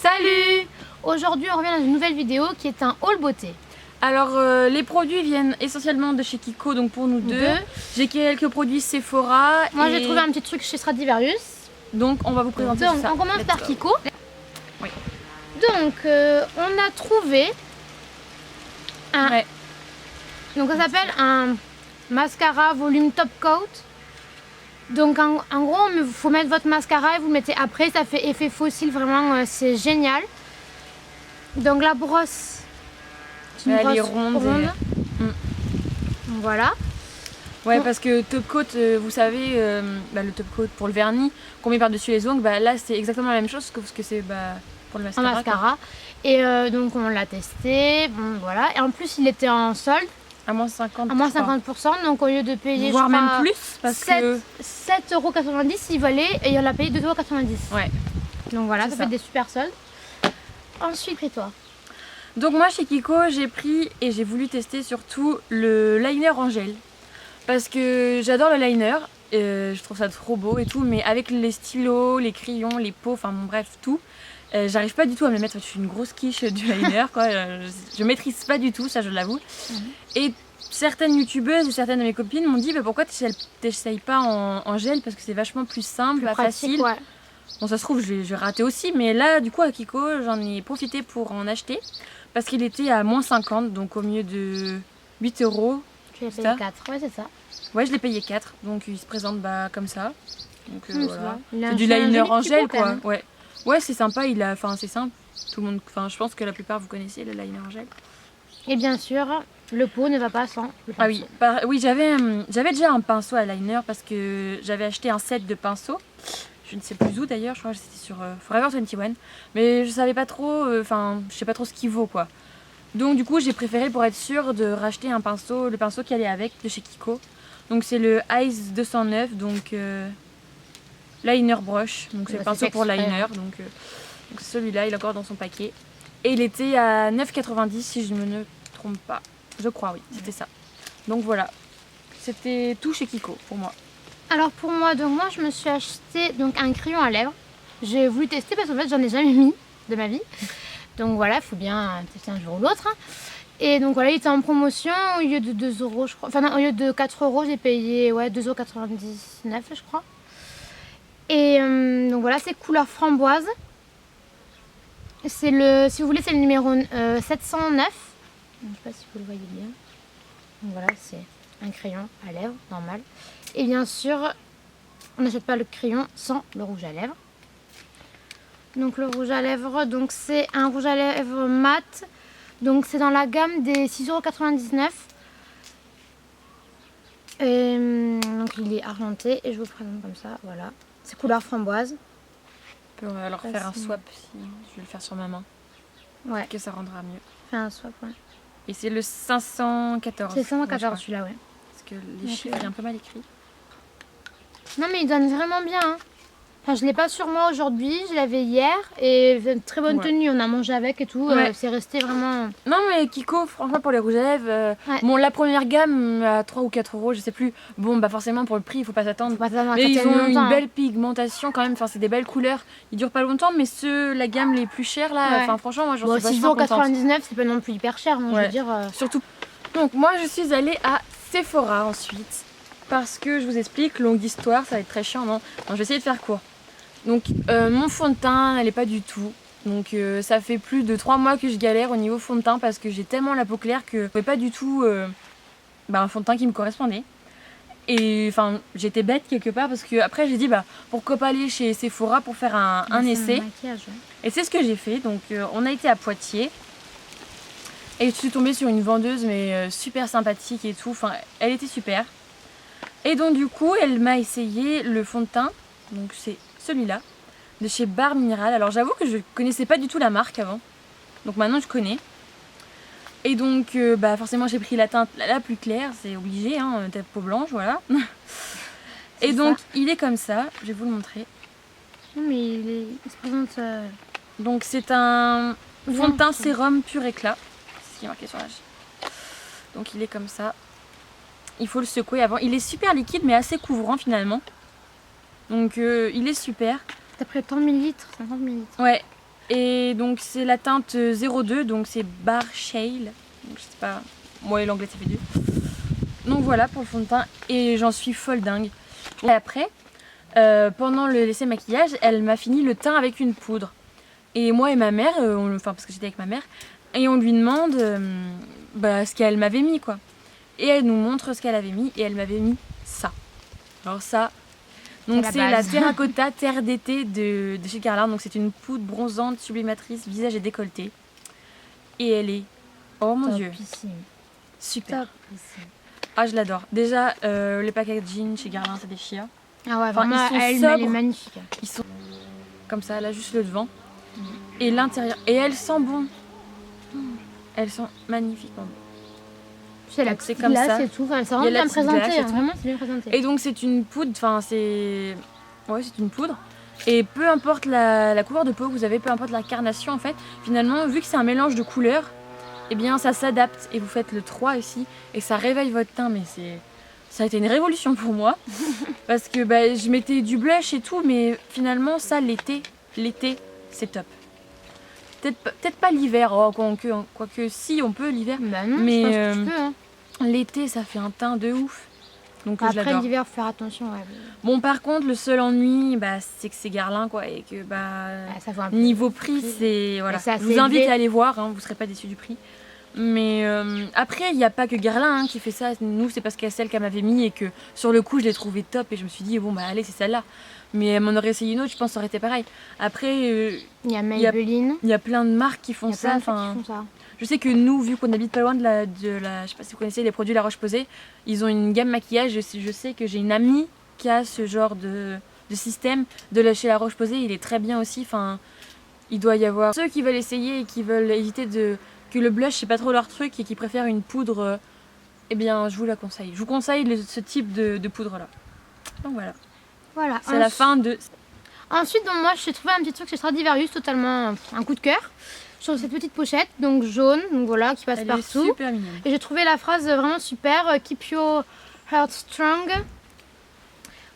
Salut! Aujourd'hui on revient dans une nouvelle vidéo qui est un haul beauté. Alors les produits viennent essentiellement de chez Kiko, donc pour nous deux. J'ai quelques produits Sephora. Moi j'ai trouvé un petit truc chez Stradivarius. Donc on va vous présenter donc, ça. On commence par Kiko. Oui. Donc on a trouvé un... Ouais. Donc ça s'appelle un mascara volume top coat. Donc en gros il faut mettre votre mascara et vous le mettez après, ça fait effet fossile, vraiment c'est génial. Donc la brosse, elle est ronde. Voilà. Ouais, parce que top coat, vous savez, le top coat pour le vernis qu'on met par-dessus les ongles, là c'est exactement la même chose que ce que c'est pour le mascara. Un mascara. Et donc on l'a testé, bon voilà. Et en plus il était en solde. À moins 50%. À moins 50%, donc au lieu de payer voire même plus, parce que 7,90 € il valait et on l'a payé 2,90 €. Ouais. Donc voilà, ça fait des super soldes. Ensuite, et toi? Donc moi chez Kiko j'ai pris et j'ai voulu tester surtout le liner en gel. Parce que j'adore le liner, je trouve ça trop beau et tout, mais avec les stylos, les crayons, les pots, enfin bon, bref tout, j'arrive pas du tout à me le mettre. Je suis une grosse quiche du liner quoi, je maîtrise pas du tout, ça je l'avoue. Et certaines youtubeuses et certaines de mes copines m'ont dit pourquoi t'essayes pas en gel, parce que c'est vachement plus simple, plus facile. Ouais. Bon ça se trouve je vais rater aussi, mais là du coup à Kiko j'en ai profité pour en acheter parce qu'il était à moins 50, donc au mieux de 8 €. Tu l'as payé 4, ouais c'est ça. Ouais, je l'ai payé 4, donc il se présente comme ça. Donc voilà. C'est du liner en gel quoi. Même. Ouais, c'est sympa, c'est simple. Tout le monde, je pense que la plupart vous connaissez le liner en gel. Et bien sûr, le pot ne va pas sans le pinceau. Ah oui, oui j'avais déjà un pinceau à liner parce que j'avais acheté un set de pinceaux. Je ne sais plus où d'ailleurs, je crois que c'était sur Forever 21, mais je savais pas trop, je sais pas trop ce qu'il vaut quoi. Donc du coup j'ai préféré pour être sûre de racheter le pinceau qui allait avec de chez Kiko. Donc c'est le Ice 209, donc liner brush, donc c'est le pinceau pour liner, donc celui-là il est encore dans son paquet. Et il était à 9,90 € si je ne me trompe pas, je crois oui, c'était ça. Donc voilà, c'était tout chez Kiko pour moi. Alors pour moi, je me suis acheté un crayon à lèvres. J'ai voulu tester parce qu'en fait j'en ai jamais mis de ma vie. Donc voilà, il faut bien tester un jour ou l'autre. Et donc voilà, il était en promotion, au lieu de 2 € je crois. Enfin non, au lieu de 4 €, j'ai payé 2,99 € je crois. Et donc voilà, c'est couleur framboise. C'est si vous voulez, c'est le numéro 709. Je ne sais pas si vous le voyez bien. Donc voilà, c'est un crayon à lèvres, normal. Et bien sûr, on n'achète pas le crayon sans le rouge à lèvres. Donc le rouge à lèvres, c'est un rouge à lèvres mat. Donc c'est dans la gamme des 6,99 €. Donc il est argenté et je vous présente comme ça, voilà. C'est couleur framboise. On peut alors faire un swap si je vais le faire sur ma main. Ouais. Que ça rendra mieux. Faire un swap, ouais. Et c'est le 514. C'est 514 celui-là, ouais. Parce que les chiffres, il est un peu mal écrit. Non mais il donne vraiment bien. Hein. Enfin, je l'ai pas sur moi aujourd'hui, je l'avais hier et très bonne tenue, on a mangé avec et tout, c'est resté vraiment... Non mais Kiko, franchement pour les rouges à lèvres, bon la première gamme à 3 ou 4 €, je sais plus, bon forcément pour le prix il faut pas s'attendre. Mais ils ont une belle pigmentation quand même, c'est des belles couleurs, ils durent pas longtemps, mais la gamme les plus chères là, franchement moi j'en suis vachement contente. 6,99 € c'est pas non plus hyper cher, je veux dire... Surtout, donc moi je suis allée à Sephora ensuite, parce que je vous explique, longue histoire, ça va être très chiant, non je vais essayer de faire court. Donc mon fond de teint n'allait pas du tout, donc ça fait plus de 3 mois que je galère au niveau fond de teint parce que j'ai tellement la peau claire que je trouvais pas du tout un fond de teint qui me correspondait. Et j'étais bête quelque part parce que après j'ai dit pourquoi pas aller chez Sephora pour faire un essai. Et c'est ce que j'ai fait, donc on a été à Poitiers et je suis tombée sur une vendeuse mais super sympathique et tout, elle était super. Et donc du coup elle m'a essayé le fond de teint, donc c'est celui-là, de chez Barre Minéral. Alors j'avoue que je connaissais pas du tout la marque avant, donc maintenant je connais. Et donc forcément j'ai pris la teinte la plus claire, c'est obligé, ta peau blanche, voilà. Et donc il est comme ça, je vais vous le montrer. Non mais il se présente... Donc c'est un fond de teint sérum pur éclat, c'est ce qui est marqué sur l'âge. Donc il est comme ça. Il faut le secouer avant. Il est super liquide mais assez couvrant finalement. Donc il est super. T'as pris 30 ml, 50 ml. Ouais. Et donc c'est la teinte 02, donc c'est Bar Shale. Donc je sais pas, moi et l'anglais ça fait 2. Donc voilà pour le fond de teint et j'en suis folle dingue. Et après, pendant le laisser maquillage, elle m'a fini le teint avec une poudre. Et moi et ma mère, parce que j'étais avec ma mère, et on lui demande ce qu'elle m'avait mis quoi. Et elle nous montre ce qu'elle avait mis et elle m'avait mis ça. Alors ça, donc c'est la Terracotta Terre d'été de chez Guerlain. Donc c'est une poudre bronzante, sublimatrice, visage et décolleté. Et elle est, oh mon Dieu, super. Topissime. Ah je l'adore. Déjà les packaging chez Guerlain ça déchire. Ah ouais, Enfin, vraiment, ils sont elle est sobres. magnifique. Ils sont comme ça, là juste le devant. Et l'intérieur. Et elle sent bon. Elles sont magnifiquement bonnes. C'est la Donc, c'est petite comme glace ça. et tout. Enfin, c'est Il y a vraiment la bien petite glace présenté. et Hein. tout. Vraiment, c'est bien présenté. Et donc c'est une poudre, enfin c'est... Ouais c'est une poudre. Et peu importe la couleur de peau que vous avez, peu importe la carnation en fait, finalement vu que c'est un mélange de couleurs, eh bien ça s'adapte. Et vous faites le 3 ici et ça réveille votre teint, mais ça a été une révolution pour moi. Parce que je mettais du blush et tout, mais finalement ça l'été c'est top. Peut-être pas l'hiver, quoique si on peut l'hiver, Bah non, mais je pense que tu peux. Hein. l'été ça fait un teint de ouf. Donc je Après l'adore. l'hiver, faut faire attention. Ouais. Bon par contre le seul ennui c'est que c'est Guerlain quoi et que Ça vaut un peu. niveau prix c'est voilà. c'est Je assez vous invite élevé. à aller voir, hein, vous serez pas déçus du prix. Mais après il n'y a pas que Guerlain qui fait ça. Nous c'est parce qu'il y a celle qu'elle m'avait mis et que sur le coup je l'ai trouvée top et je me suis dit bon allez c'est celle-là. Mais elle m'en aurait essayé une autre, je pense que ça aurait été pareil. Après Il y a Maybelline. il y a plein de marques qui font Il y a plein ça. de trucs qui font ça. Je sais que nous, vu qu'on habite pas loin de la, je sais pas si vous connaissez les produits La Roche-Posay, ils ont une gamme maquillage. Je sais que j'ai une amie qui a ce genre de système chez La Roche-Posay. Il est très bien aussi. Enfin, il doit y avoir ceux qui veulent essayer et qui veulent éviter que le blush c'est pas trop leur truc et qui préfèrent une poudre. Eh bien, je vous la conseille. Je vous conseille ce type de poudre là. Donc voilà. Voilà. C'est la fin de. Ensuite, donc, moi, j'ai trouvé un petit truc chez Stradivarius, totalement un coup de cœur. Sur cette petite pochette, donc jaune, donc voilà, qui passe Elle partout. est super mignonne. Et j'ai trouvé la phrase vraiment super, Keep your heart strong.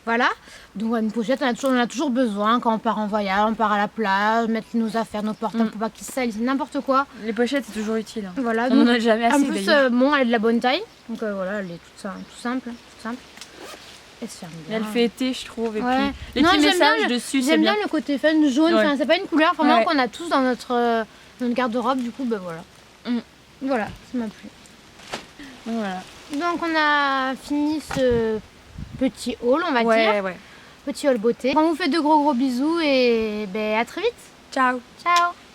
Voilà, donc une pochette, on en a toujours besoin quand on part en voyage, on part à la plage, mettre nos affaires, nos portables pour pas qu'ils salissent, n'importe quoi. Les pochettes c'est toujours utile. Hein. Voilà, On donc, en a jamais assez. en plus, bon, elle est de la bonne taille, donc voilà, elle est tout simple. Elle se ferme bien. Elle fait été, je trouve. Et Ouais. puis les Non, petits j'aime messages bien dessus, c'est J'aime bien. bien le côté fun, jaune, Ouais. enfin, c'est pas une couleur vraiment Ouais. qu'on a tous dans notre garde-robe, du coup, voilà. Voilà, ça m'a plu. Voilà. Donc on a fini ce petit haul, on va dire. Ouais. Petit haul beauté. On vous fait de gros bisous et à très vite. Ciao. Ciao.